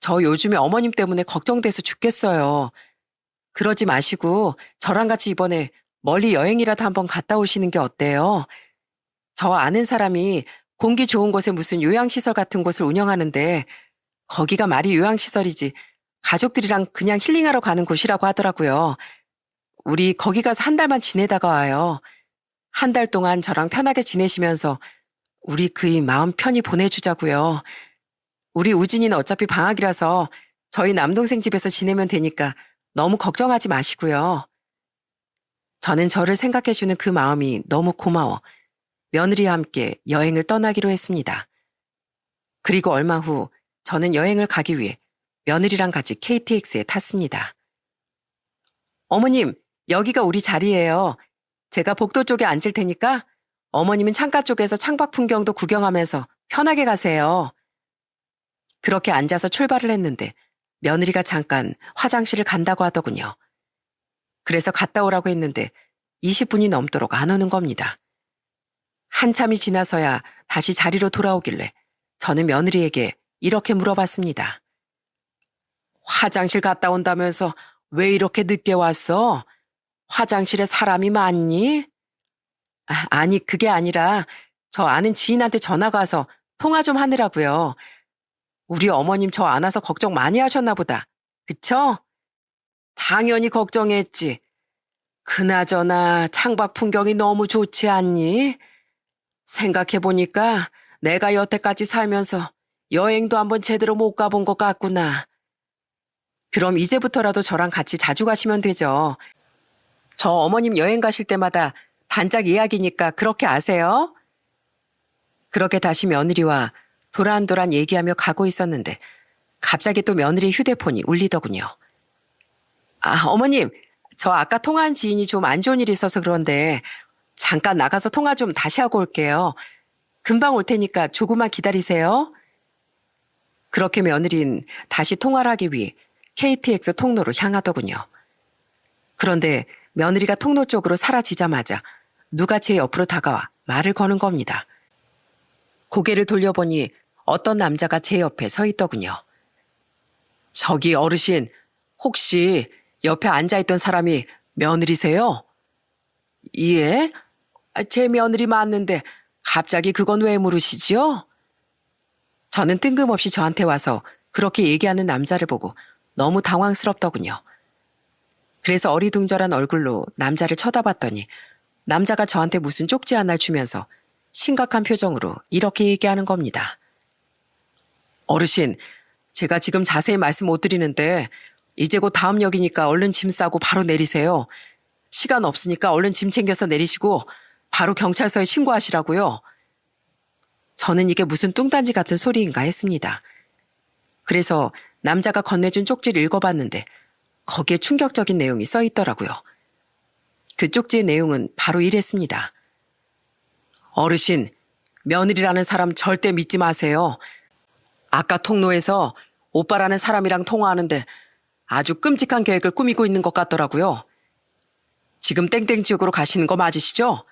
[SPEAKER 1] 저 요즘에 어머님 때문에 걱정돼서 죽겠어요. 그러지 마시고 저랑 같이 이번에 멀리 여행이라도 한번 갔다 오시는 게 어때요? 저 아는 사람이 공기 좋은 곳에 무슨 요양시설 같은 곳을 운영하는데 거기가 말이 요양시설이지 가족들이랑 그냥 힐링하러 가는 곳이라고 하더라고요. 우리 거기 가서 한 달만 지내다가 와요. 한 달 동안 저랑 편하게 지내시면서 우리 그이 마음 편히 보내주자고요. 우리 우진이는 어차피 방학이라서 저희 남동생 집에서 지내면 되니까 너무 걱정하지 마시고요. 저는 저를 생각해주는 그 마음이 너무 고마워 며느리와 함께 여행을 떠나기로 했습니다. 그리고 얼마 후 저는 여행을 가기 위해 며느리랑 같이 KTX에 탔습니다. 어머님, 여기가 우리 자리예요. 제가 복도 쪽에 앉을 테니까 어머님은 창가 쪽에서 창밖 풍경도 구경하면서 편하게 가세요. 그렇게 앉아서 출발을 했는데 며느리가 잠깐 화장실을 간다고 하더군요. 그래서 갔다 오라고 했는데 20분이 넘도록 안 오는 겁니다. 한참이 지나서야 다시 자리로 돌아오길래 저는 며느리에게 이렇게 물어봤습니다. 화장실 갔다 온다면서 왜 이렇게 늦게 왔어? 화장실에 사람이 많니? 아니, 그게 아니라 저 아는 지인한테 전화가 와서 통화 좀 하느라고요. 우리 어머님 저 안 와서 걱정 많이 하셨나 보다. 그쵸? 당연히 걱정했지. 그나저나 창밖 풍경이 너무 좋지 않니? 생각해보니까 내가 여태까지 살면서 여행도 한번 제대로 못 가본 것 같구나. 그럼 이제부터라도 저랑 같이 자주 가시면 되죠. 저 어머님 여행 가실 때마다 단짝 이야기니까 그렇게 아세요? 그렇게 다시 며느리와 도란도란 얘기하며 가고 있었는데 갑자기 또 며느리 휴대폰이 울리더군요. 아, 어머님, 저 아까 통화한 지인이 좀 안 좋은 일이 있어서 그런데 잠깐 나가서 통화 좀 다시 하고 올게요. 금방 올 테니까 조금만 기다리세요. 그렇게 며느린 다시 통화를 하기 위해 KTX 통로로 향하더군요. 그런데 며느리가 통로 쪽으로 사라지자마자 누가 제 옆으로 다가와 말을 거는 겁니다. 고개를 돌려보니 어떤 남자가 제 옆에 서 있더군요. 저기 어르신, 혹시 옆에 앉아있던 사람이 며느리세요? 예? 제 며느리 맞는데 갑자기 그건 왜 물으시지요? 저는 뜬금없이 저한테 와서 그렇게 얘기하는 남자를 보고 너무 당황스럽더군요. 그래서 어리둥절한 얼굴로 남자를 쳐다봤더니 남자가 저한테 무슨 쪽지 하나를 주면서 심각한 표정으로 이렇게 얘기하는 겁니다. 어르신, 제가 지금 자세히 말씀 못 드리는데 이제 곧 다음 역이니까 얼른 짐 싸고 바로 내리세요. 시간 없으니까 얼른 짐 챙겨서 내리시고 바로 경찰서에 신고하시라고요. 저는 이게 무슨 뚱딴지 같은 소리인가 했습니다. 그래서 남자가 건네준 쪽지를 읽어봤는데 거기에 충격적인 내용이 써 있더라고요. 그 쪽지의 내용은 바로 이랬습니다. 어르신, 며느리라는 사람 절대 믿지 마세요. 아까 통로에서 오빠라는 사람이랑 통화하는데 아주 끔찍한 계획을 꾸미고 있는 것 같더라고요. 지금 땡땡 지역으로 가시는 거 맞으시죠?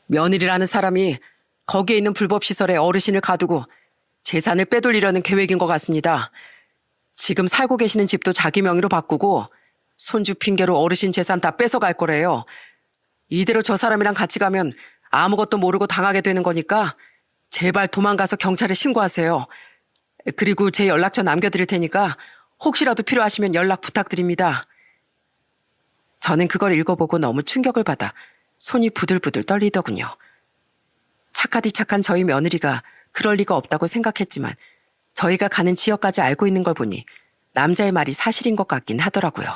[SPEAKER 1] 며느리라는 사람이 거기에 있는 불법시설에 어르신을 가두고 재산을 빼돌리려는 계획인 것 같습니다. 지금 살고 계시는 집도 자기 명의로 바꾸고 손주 핑계로 어르신 재산 다 뺏어갈 거래요. 이대로 저 사람이랑 같이 가면 아무것도 모르고 당하게 되는 거니까 제발 도망가서 경찰에 신고하세요. 그리고 제 연락처 남겨드릴 테니까 혹시라도 필요하시면 연락 부탁드립니다. 저는 그걸 읽어보고 너무 충격을 받아 손이 부들부들 떨리더군요. 착하디 착한 저희 며느리가 그럴 리가 없다고 생각했지만 저희가 가는 지역까지 알고 있는 걸 보니 남자의 말이 사실인 것 같긴 하더라고요.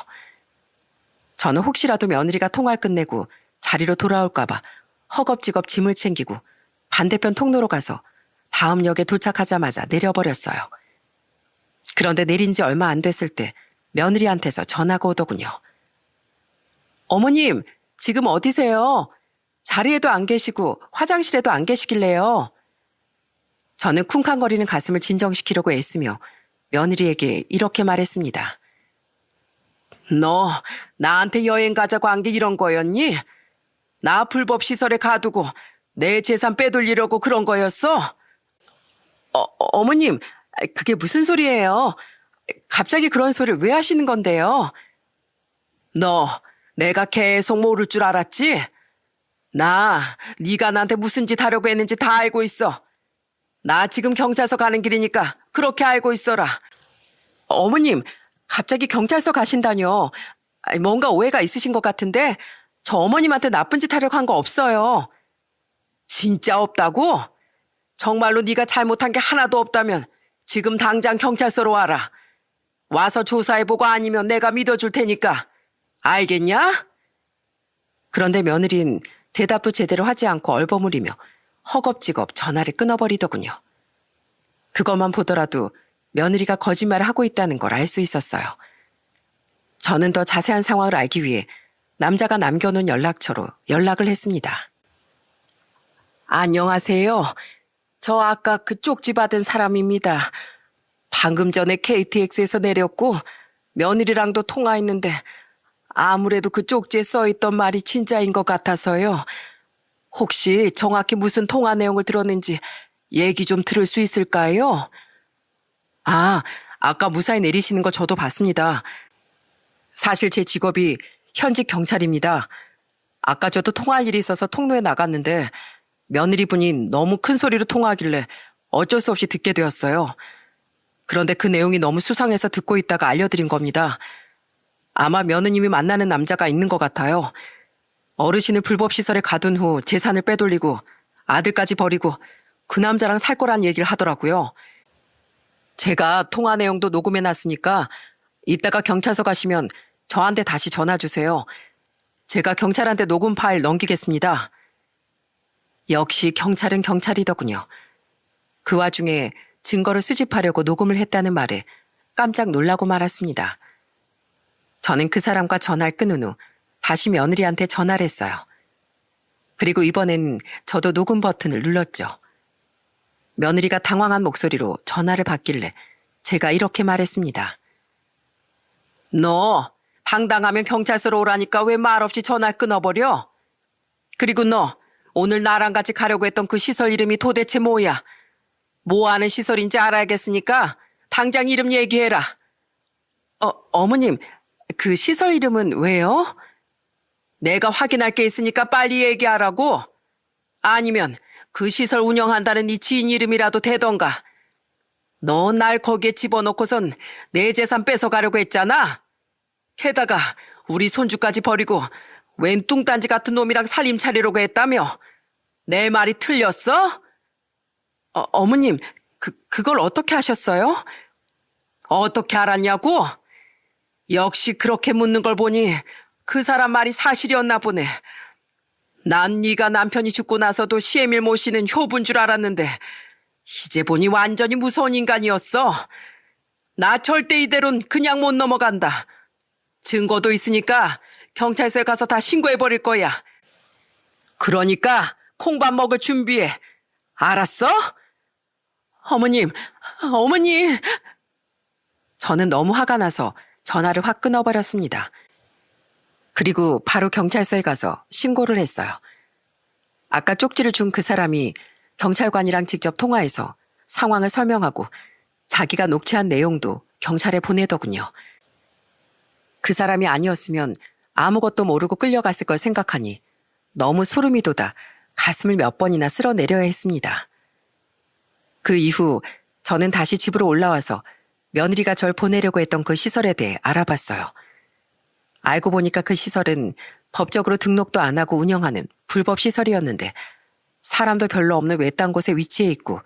[SPEAKER 1] 저는 혹시라도 며느리가 통화를 끝내고 자리로 돌아올까 봐 허겁지겁 짐을 챙기고 반대편 통로로 가서 다음 역에 도착하자마자 내려버렸어요. 그런데 내린 지 얼마 안 됐을 때 며느리한테서 전화가 오더군요. 어머님, 지금 어디세요? 자리에도 안 계시고 화장실에도 안 계시길래요. 저는 쿵쾅거리는 가슴을 진정시키려고 애쓰며 며느리에게 이렇게 말했습니다. 너 나한테 여행 가자고 한 게 이런 거였니? 나 불법 시설에 가두고 내 재산 빼돌리려고 그런 거였어? 어머님, 그게 무슨 소리예요? 갑자기 그런 소리를 왜 하시는 건데요? 너 내가 계속 모를 줄 알았지? 네가 나한테 무슨 짓 하려고 했는지 다 알고 있어. 나 지금 경찰서 가는 길이니까 그렇게 알고 있어라. 어머님, 갑자기 경찰서 가신다뇨. 뭔가 오해가 있으신 것 같은데 저 어머님한테 나쁜 짓 하려고 한 거 없어요. 진짜 없다고? 정말로 네가 잘못한 게 하나도 없다면 지금 당장 경찰서로 와라. 와서 조사해보고 아니면 내가 믿어줄 테니까. 알겠냐? 그런데 며느린 대답도 제대로 하지 않고 얼버무리며 허겁지겁 전화를 끊어버리더군요. 그것만 보더라도 며느리가 거짓말을 하고 있다는 걸 알 수 있었어요. 저는 더 자세한 상황을 알기 위해 남자가 남겨놓은 연락처로 연락을 했습니다. 안녕하세요. 저 아까 그 쪽지 받은 사람입니다. 방금 전에 KTX에서 내렸고 며느리랑도 통화했는데 아무래도 그 쪽지에 써있던 말이 진짜인 것 같아서요. 혹시 정확히 무슨 통화 내용을 들었는지 얘기 좀 들을 수 있을까요? 아까 무사히 내리시는 거 저도 봤습니다. 사실 제 직업이 현직 경찰입니다. 아까 저도 통화할 일이 있어서 통로에 나갔는데 며느리분이 너무 큰 소리로 통화하길래 어쩔 수 없이 듣게 되었어요. 그런데 그 내용이 너무 수상해서 듣고 있다가 알려드린 겁니다. 아마 며느님이 만나는 남자가 있는 것 같아요. 어르신을 불법시설에 가둔 후 재산을 빼돌리고 아들까지 버리고 그 남자랑 살 거란 얘기를 하더라고요. 제가 통화 내용도 녹음해놨으니까 이따가 경찰서 가시면 저한테 다시 전화 주세요. 제가 경찰한테 녹음 파일 넘기겠습니다. 역시 경찰은 경찰이더군요. 그 와중에 증거를 수집하려고 녹음을 했다는 말에 깜짝 놀라고 말았습니다. 저는 그 사람과 전화를 끊은 후 다시 며느리한테 전화를 했어요. 그리고 이번엔 저도 녹음 버튼을 눌렀죠. 며느리가 당황한 목소리로 전화를 받길래 제가 이렇게 말했습니다. 너 당당하면 경찰서로 오라니까 왜 말없이 전화를 끊어버려? 그리고 너 오늘 나랑 같이 가려고 했던 그 시설 이름이 도대체 뭐야? 뭐 하는 시설인지 알아야겠으니까 당장 이름 얘기해라. 어머님, 그 시설 이름은 왜요? 내가 확인할 게 있으니까 빨리 얘기하라고. 아니면 그 시설 운영한다는 네 지인 이름이라도 대던가. 너 날 거기에 집어넣고선 내 재산 뺏어가려고 했잖아. 게다가 우리 손주까지 버리고 웬 뚱딴지 같은 놈이랑 살림 차리려고 했다며. 내 말이 틀렸어? 어머님, 그걸 어떻게 하셨어요? 어떻게 알았냐고? 역시 그렇게 묻는 걸 보니 그 사람 말이 사실이었나 보네. 난 네가 남편이 죽고 나서도 시애밀 모시는 효부인 줄 알았는데 이제 보니 완전히 무서운 인간이었어. 나 절대 이대로는 그냥 못 넘어간다. 증거도 있으니까 경찰서에 가서 다 신고해버릴 거야. 그러니까 콩밥 먹을 준비해. 알았어? 어머님, 어머니. 저는 너무 화가 나서 전화를 확 끊어버렸습니다. 그리고 바로 경찰서에 가서 신고를 했어요. 아까 쪽지를 준 그 사람이 경찰관이랑 직접 통화해서 상황을 설명하고 자기가 녹취한 내용도 경찰에 보내더군요. 그 사람이 아니었으면 아무것도 모르고 끌려갔을 걸 생각하니 너무 소름이 돋아 가슴을 몇 번이나 쓸어내려야 했습니다. 그 이후 저는 다시 집으로 올라와서 며느리가 절 보내려고 했던 그 시설에 대해 알아봤어요. 알고 보니까 그 시설은 법적으로 등록도 안 하고 운영하는 불법 시설이었는데 사람도 별로 없는 외딴 곳에 위치해 있고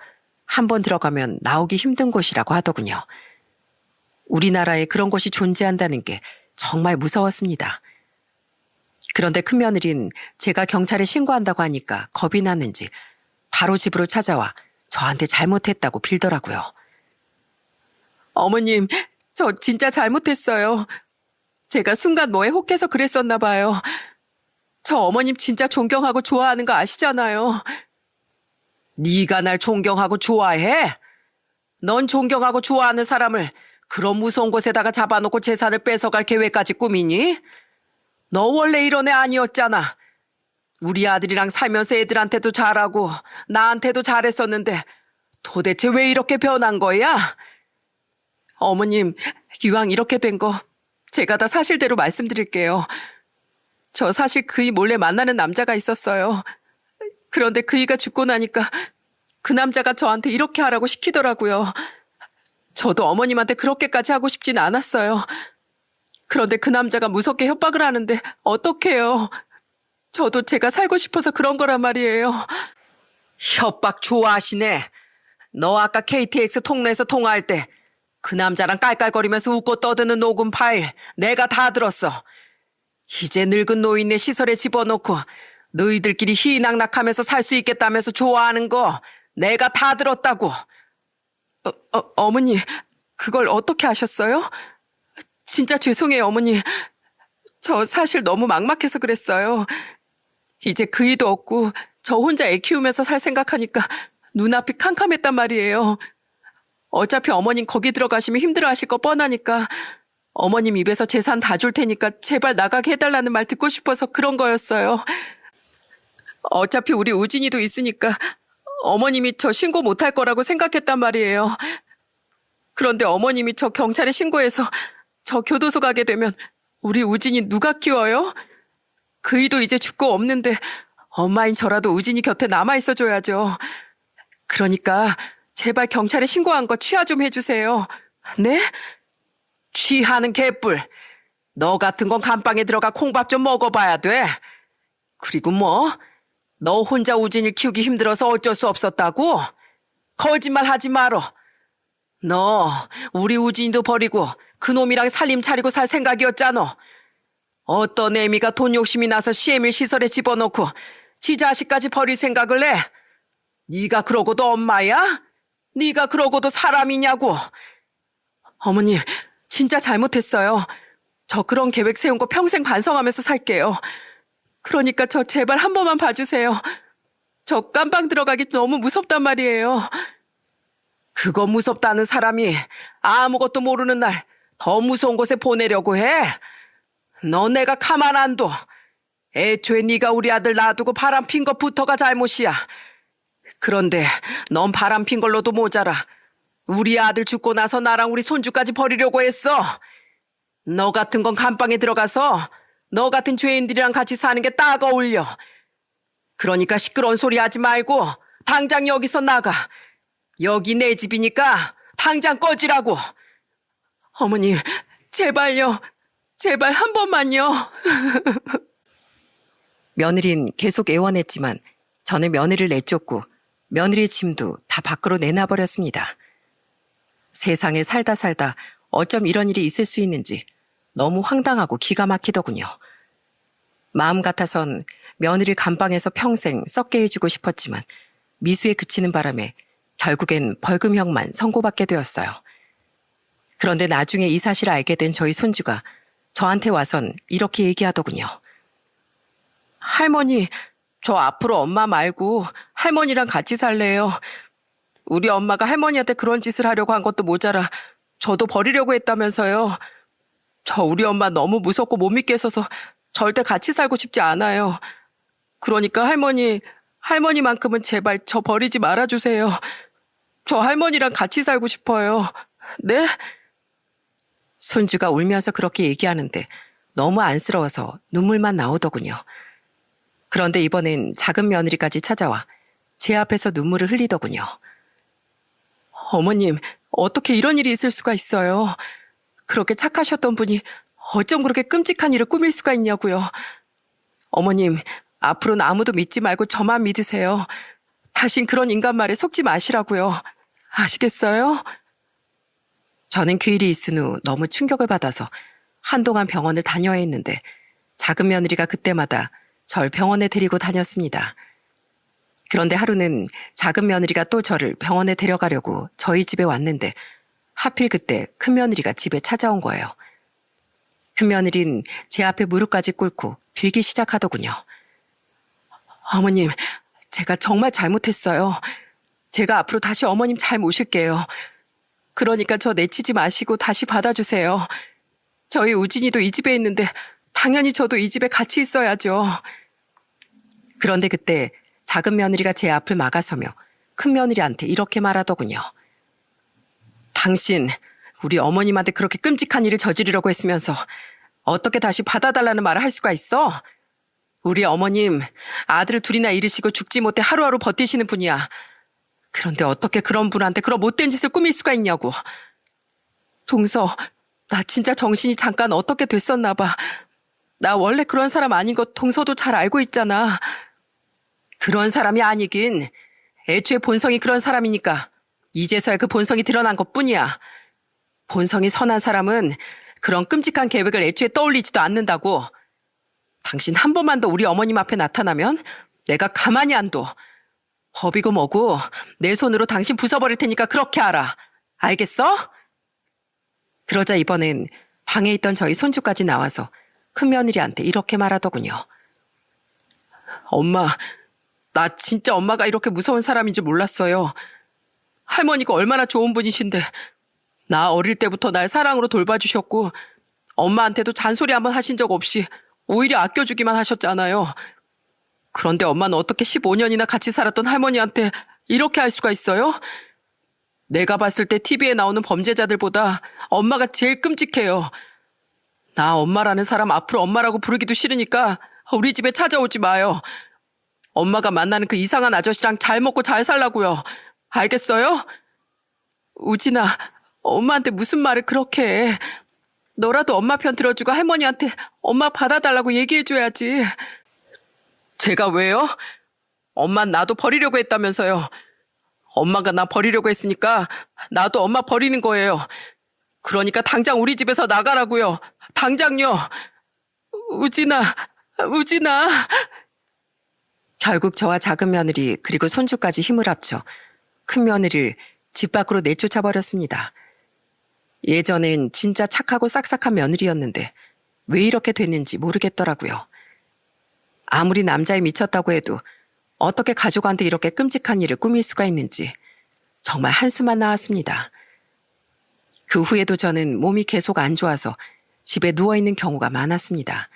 [SPEAKER 1] 한번 들어가면 나오기 힘든 곳이라고 하더군요. 우리나라에 그런 곳이 존재한다는 게 정말 무서웠습니다. 그런데 큰며느린 제가 경찰에 신고한다고 하니까 겁이 났는지 바로 집으로 찾아와 저한테 잘못했다고 빌더라고요. 어머님, 저 진짜 잘못했어요. 제가 순간 뭐에 혹해서 그랬었나 봐요. 저 어머님 진짜 존경하고 좋아하는 거 아시잖아요. 네가 날 존경하고 좋아해? 넌 존경하고 좋아하는 사람을 그런 무서운 곳에다가 잡아놓고 재산을 뺏어갈 계획까지 꾸미니? 너 원래 이런 애 아니었잖아. 우리 아들이랑 살면서 애들한테도 잘하고 나한테도 잘했었는데 도대체 왜 이렇게 변한 거야? 어머님, 이왕 이렇게 된 거 제가 다 사실대로 말씀드릴게요. 저 사실 그이 몰래 만나는 남자가 있었어요. 그런데 그이가 죽고 나니까 그 남자가 저한테 이렇게 하라고 시키더라고요. 저도 어머님한테 그렇게까지 하고 싶진 않았어요. 그런데 그 남자가 무섭게 협박을 하는데 어떡해요. 저도 제가 살고 싶어서 그런 거란 말이에요. 협박 좋아하시네. 너 아까 KTX 통로에서 통화할 때 그 남자랑 깔깔거리면서 웃고 떠드는 녹음 파일 내가 다 들었어. 이제 늙은 노인네 시설에 집어넣고 너희들끼리 희낙낙하면서 살 수 있겠다면서 좋아하는 거 내가 다 들었다고. 어머니, 그걸 어떻게 아셨어요? 진짜 죄송해요, 어머니. 저 사실 너무 막막해서 그랬어요. 이제 그이도 없고 저 혼자 애 키우면서 살 생각하니까 눈앞이 캄캄했단 말이에요. 어차피 어머님 거기 들어가시면 힘들어하실 거 뻔하니까 어머님 입에서 재산 다 줄 테니까 제발 나가게 해달라는 말 듣고 싶어서 그런 거였어요. 어차피 우리 우진이도 있으니까 어머님이 저 신고 못할 거라고 생각했단 말이에요. 그런데 어머님이 저 경찰에 신고해서 저 교도소 가게 되면 우리 우진이 누가 키워요? 그이도 이제 죽고 없는데 엄마인 저라도 우진이 곁에 남아있어줘야죠. 그러니까 제발 경찰에 신고한 거 취하 좀 해주세요. 네? 취하는 개뿔. 너 같은 건 감방에 들어가 콩밥 좀 먹어봐야 돼. 그리고 뭐? 너 혼자 우진이를 키우기 힘들어서 어쩔 수 없었다고? 거짓말 하지 말어. 너 우리 우진이도 버리고 그놈이랑 살림 차리고 살 생각이었잖아. 어떤 애미가 돈 욕심이 나서 시애밀 시설에 집어넣고 지 자식까지 버릴 생각을 해? 네가 그러고도 엄마야? 네가 그러고도 사람이냐고. 어머님, 진짜 잘못했어요. 저 그런 계획 세운 거 평생 반성하면서 살게요. 그러니까 저 제발 한 번만 봐주세요. 저 깜빵 들어가기 너무 무섭단 말이에요. 그거 무섭다는 사람이 아무것도 모르는 날 더 무서운 곳에 보내려고 해? 너 내가 가만 안 둬. 애초에 네가 우리 아들 놔두고 바람 핀 것부터가 잘못이야. 그런데 넌 바람 핀 걸로도 모자라. 우리 아들 죽고 나서 나랑 우리 손주까지 버리려고 했어. 너 같은 건 감방에 들어가서 너 같은 죄인들이랑 같이 사는 게 딱 어울려. 그러니까 시끄러운 소리 하지 말고 당장 여기서 나가. 여기 내 집이니까 당장 꺼지라고. 어머님, 제발요. 제발 한 번만요. 며느린 계속 애원했지만 저는 며느리를 내쫓고 며느리의 짐도 다 밖으로 내놔버렸습니다. 세상에 살다 살다 어쩜 이런 일이 있을 수 있는지 너무 황당하고 기가 막히더군요. 마음 같아선 며느리를 감방에서 평생 썩게 해주고 싶었지만 미수에 그치는 바람에 결국엔 벌금형만 선고받게 되었어요. 그런데 나중에 이 사실을 알게 된 저희 손주가 저한테 와선 이렇게 얘기하더군요. 할머니, 저 앞으로 엄마 말고 할머니랑 같이 살래요. 우리 엄마가 할머니한테 그런 짓을 하려고 한 것도 모자라 저도 버리려고 했다면서요. 저 우리 엄마 너무 무섭고 못 믿겠어서 절대 같이 살고 싶지 않아요. 그러니까 할머니만큼은 제발 저 버리지 말아주세요. 저 할머니랑 같이 살고 싶어요. 네? 손주가 울면서 그렇게 얘기하는데 너무 안쓰러워서 눈물만 나오더군요. 그런데 이번엔 작은 며느리까지 찾아와 제 앞에서 눈물을 흘리더군요. 어머님, 어떻게 이런 일이 있을 수가 있어요. 그렇게 착하셨던 분이 어쩜 그렇게 끔찍한 일을 꾸밀 수가 있냐고요. 어머님, 앞으로는 아무도 믿지 말고 저만 믿으세요. 다신 그런 인간 말에 속지 마시라고요. 아시겠어요? 저는 그 일이 있은 후 너무 충격을 받아서 한동안 병원을 다녀야 했는데 작은 며느리가 그때마다 절 병원에 데리고 다녔습니다. 그런데 하루는 작은 며느리가 또 저를 병원에 데려가려고 저희 집에 왔는데 하필 그때 큰 며느리가 집에 찾아온 거예요. 큰 며느리는 제 앞에 무릎까지 꿇고 빌기 시작하더군요. 어머님, 제가 정말 잘못했어요. 제가 앞으로 다시 어머님 잘 모실게요. 그러니까 저 내치지 마시고 다시 받아주세요. 저희 우진이도 이 집에 있는데 당연히 저도 이 집에 같이 있어야죠. 그런데 그때 작은 며느리가 제 앞을 막아서며 큰 며느리한테 이렇게 말하더군요. 당신 우리 어머님한테 그렇게 끔찍한 일을 저지르려고 했으면서 어떻게 다시 받아달라는 말을 할 수가 있어? 우리 어머님 아들을 둘이나 잃으시고 죽지 못해 하루하루 버티시는 분이야. 그런데 어떻게 그런 분한테 그런 못된 짓을 꾸밀 수가 있냐고. 동서, 나 진짜 정신이 잠깐 어떻게 됐었나 봐. 나 원래 그런 사람 아닌 거 동서도 잘 알고 있잖아. 그런 사람이 아니긴. 애초에 본성이 그런 사람이니까 이제서야 그 본성이 드러난 것뿐이야. 본성이 선한 사람은 그런 끔찍한 계획을 애초에 떠올리지도 않는다고. 당신 한 번만 더 우리 어머님 앞에 나타나면 내가 가만히 안 둬. 법이고 뭐고 내 손으로 당신 부숴버릴 테니까 그렇게 알아. 알겠어? 그러자 이번엔 방에 있던 저희 손주까지 나와서 큰 며느리한테 이렇게 말하더군요. 엄마, 나 진짜 엄마가 이렇게 무서운 사람인 줄 몰랐어요. 할머니가 얼마나 좋은 분이신데 나 어릴 때부터 날 사랑으로 돌봐주셨고 엄마한테도 잔소리 한번 하신 적 없이 오히려 아껴주기만 하셨잖아요. 그런데 엄마는 어떻게 15년이나 같이 살았던 할머니한테 이렇게 할 수가 있어요? 내가 봤을 때 TV에 나오는 범죄자들보다 엄마가 제일 끔찍해요. 나 엄마라는 사람 앞으로 엄마라고 부르기도 싫으니까 우리 집에 찾아오지 마요. 엄마가 만나는 그 이상한 아저씨랑 잘 먹고 잘 살라고요. 알겠어요? 우진아, 엄마한테 무슨 말을 그렇게 해. 너라도 엄마 편 들어주고 할머니한테 엄마 받아달라고 얘기해줘야지. 제가 왜요? 엄만 나도 버리려고 했다면서요. 엄마가 나 버리려고 했으니까 나도 엄마 버리는 거예요. 그러니까 당장 우리 집에서 나가라고요. 당장요. 우진아, 우진아. 결국 저와 작은 며느리 그리고 손주까지 힘을 합쳐 큰 며느리를 집 밖으로 내쫓아 버렸습니다. 예전엔 진짜 착하고 싹싹한 며느리였는데 왜 이렇게 됐는지 모르겠더라고요. 아무리 남자에 미쳤다고 해도 어떻게 가족한테 이렇게 끔찍한 일을 꾸밀 수가 있는지 정말 한숨만 나왔습니다. 그 후에도 저는 몸이 계속 안 좋아서 집에 누워있는 경우가 많았습니다.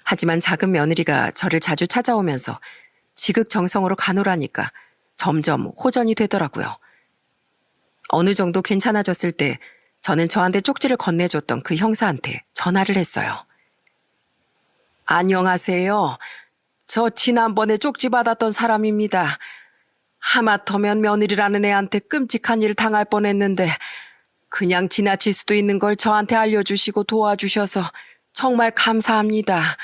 [SPEAKER 1] 하지만 작은 며느리가 저를 자주 찾아오면서 지극정성으로 간호라니까 점점 호전이 되더라고요. 어느 정도 괜찮아졌을 때 저는 저한테 쪽지를 건네줬던 그 형사한테 전화를 했어요. 안녕하세요. 저 지난번에 쪽지 받았던 사람입니다. 하마터면 며느리라는 애한테 끔찍한 일 당할 뻔했는데 그냥 지나칠 수도 있는 걸 저한테 알려주시고 도와주셔서 정말 감사합니다.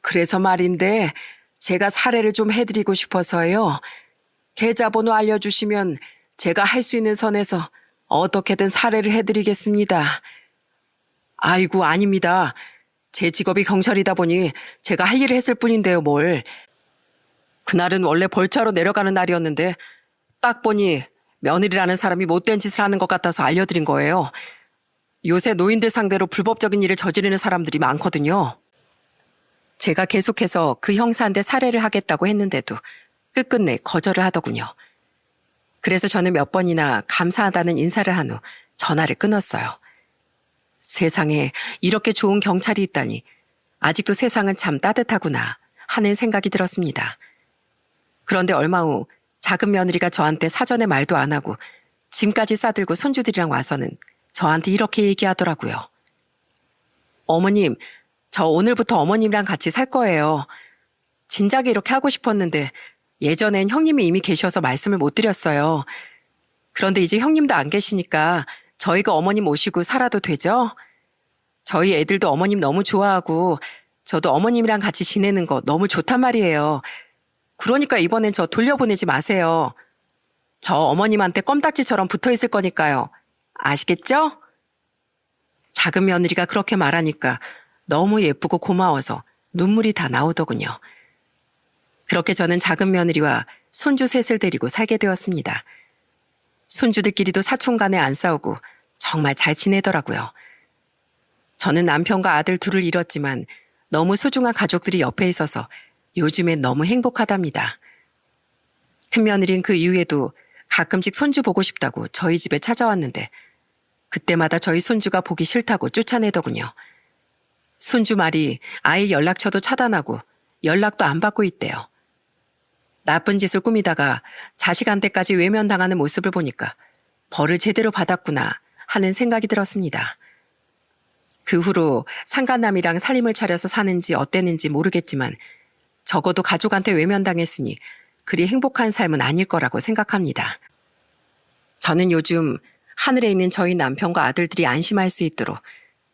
[SPEAKER 1] 그래서 말인데 제가 사례를 좀 해드리고 싶어서요. 계좌번호 알려주시면 제가 할 수 있는 선에서 어떻게든 사례를 해드리겠습니다. 아이고, 아닙니다. 제 직업이 경찰이다 보니 제가 할 일을 했을 뿐인데요, 뭘. 그날은 원래 벌차로 내려가는 날이었는데 딱 보니 며느리라는 사람이 못된 짓을 하는 것 같아서 알려드린 거예요. 요새 노인들 상대로 불법적인 일을 저지르는 사람들이 많거든요. 제가 계속해서 그 형사한테 사례를 하겠다고 했는데도 끝끝내 거절을 하더군요. 그래서 저는 몇 번이나 감사하다는 인사를 한 후 전화를 끊었어요. 세상에 이렇게 좋은 경찰이 있다니 아직도 세상은 참 따뜻하구나 하는 생각이 들었습니다. 그런데 얼마 후 작은 며느리가 저한테 사전에 말도 안 하고 짐까지 싸들고 손주들이랑 와서는 저한테 이렇게 얘기하더라고요. 어머님, 저 오늘부터 어머님이랑 같이 살 거예요. 진작에 이렇게 하고 싶었는데 예전엔 형님이 이미 계셔서 말씀을 못 드렸어요. 그런데 이제 형님도 안 계시니까 저희가 어머님 모시고 살아도 되죠? 저희 애들도 어머님 너무 좋아하고 저도 어머님이랑 같이 지내는 거 너무 좋단 말이에요. 그러니까 이번엔 저 돌려보내지 마세요. 저 어머님한테 껌딱지처럼 붙어 있을 거니까요. 아시겠죠? 작은 며느리가 그렇게 말하니까 너무 예쁘고 고마워서 눈물이 다 나오더군요. 그렇게 저는 작은 며느리와 손주 셋을 데리고 살게 되었습니다. 손주들끼리도 사촌 간에 안 싸우고 정말 잘 지내더라고요. 저는 남편과 아들 둘을 잃었지만 너무 소중한 가족들이 옆에 있어서 요즘엔 너무 행복하답니다. 큰며느린 그 이후에도 가끔씩 손주 보고 싶다고 저희 집에 찾아왔는데 그때마다 저희 손주가 보기 싫다고 쫓아내더군요. 손주 말이 아이 연락처도 차단하고 연락도 안 받고 있대요. 나쁜 짓을 꾸미다가 자식한테까지 외면당하는 모습을 보니까 벌을 제대로 받았구나 하는 생각이 들었습니다. 그 후로 상간남이랑 살림을 차려서 사는지 어땠는지 모르겠지만 적어도 가족한테 외면당했으니 그리 행복한 삶은 아닐 거라고 생각합니다. 저는 요즘 하늘에 있는 저희 남편과 아들들이 안심할 수 있도록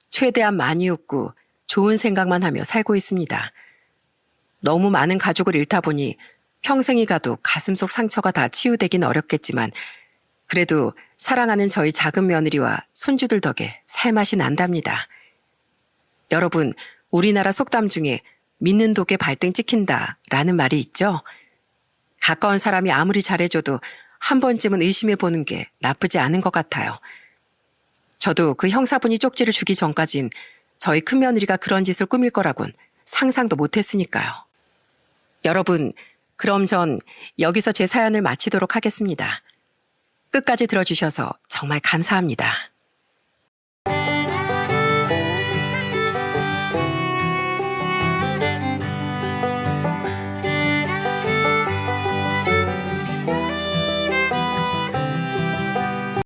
[SPEAKER 1] 최대한 많이 웃고 좋은 생각만 하며 살고 있습니다. 너무 많은 가족을 잃다 보니 평생이 가도 가슴속 상처가 다 치유되긴 어렵겠지만 그래도 사랑하는 저희 작은 며느리와 손주들 덕에 살맛이 난답니다. 여러분, 우리나라 속담 중에 믿는 독에 발등 찍힌다 라는 말이 있죠? 가까운 사람이 아무리 잘해줘도 한 번쯤은 의심해보는 게 나쁘지 않은 것 같아요. 저도 그 형사분이 쪽지를 주기 전까진 저희 큰며느리가 그런 짓을 꾸밀 거라곤 상상도 못했으니까요. 여러분, 그럼 전 여기서 제 사연을 마치도록 하겠습니다. 끝까지 들어주셔서 정말 감사합니다.